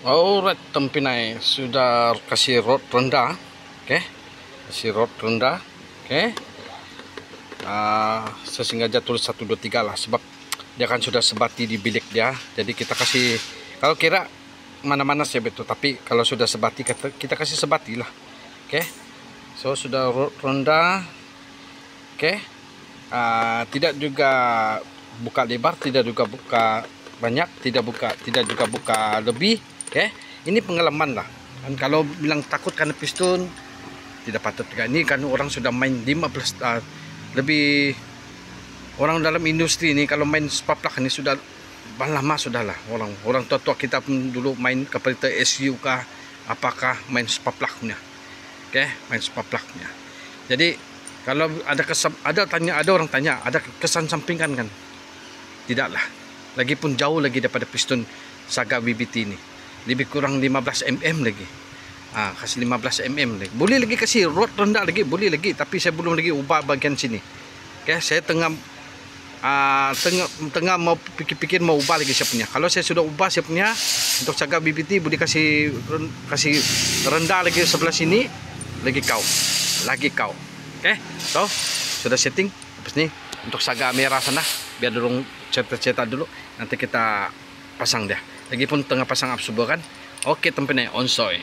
Alright, Tempinai sudah kasih rod rendah, oke? Kasih rod rendah, oke? Saya sengaja tulis 1, 2, 3 lah, sebab dia kan sudah sebati di bilik dia. Jadi kita kasih, kalau kira mana-mana sih betul, tapi kalau sudah sebati kita kasih sebati lah, oke? So sudah rod rendah, oke? Tidak juga buka lebar, tidak juga buka banyak, tidak juga buka lebih. Oke, ini pengalaman lah. Dan kalau bilang takut karena piston, tidak patut juga. Ini kan orang sudah main 15 lebih, orang dalam industri ini kalau main spark ini sudah lama sudah lah. Orang tua-tua kita pun dulu main kapal SU kah, apakah main spark nya. Oke, main spark nya. Jadi kalau ada orang tanya, ada kesan sampingan kan? Tidaklah. Lagipun jauh lagi daripada piston Saga BBT ini. Lebih kurang 15 mm lagi. Kasih 15 mm lagi. Boleh lagi kasih rod rendah lagi, boleh lagi, tapi saya belum lagi ubah bagian sini. Oke, saya tengah mau pikir-pikir mau ubah lagi saya punya. Kalau saya sudah ubah saya punya untuk Saga BBT, boleh kasih rendah lagi sebelah sini, lagi kau. Oke, so sudah setting. Habis ni untuk Saga merah sana, biar dorong cetak dulu, nanti kita pasang dia. Lagipun tengah pasang absorber kan. Oke, Tempinai onsoy.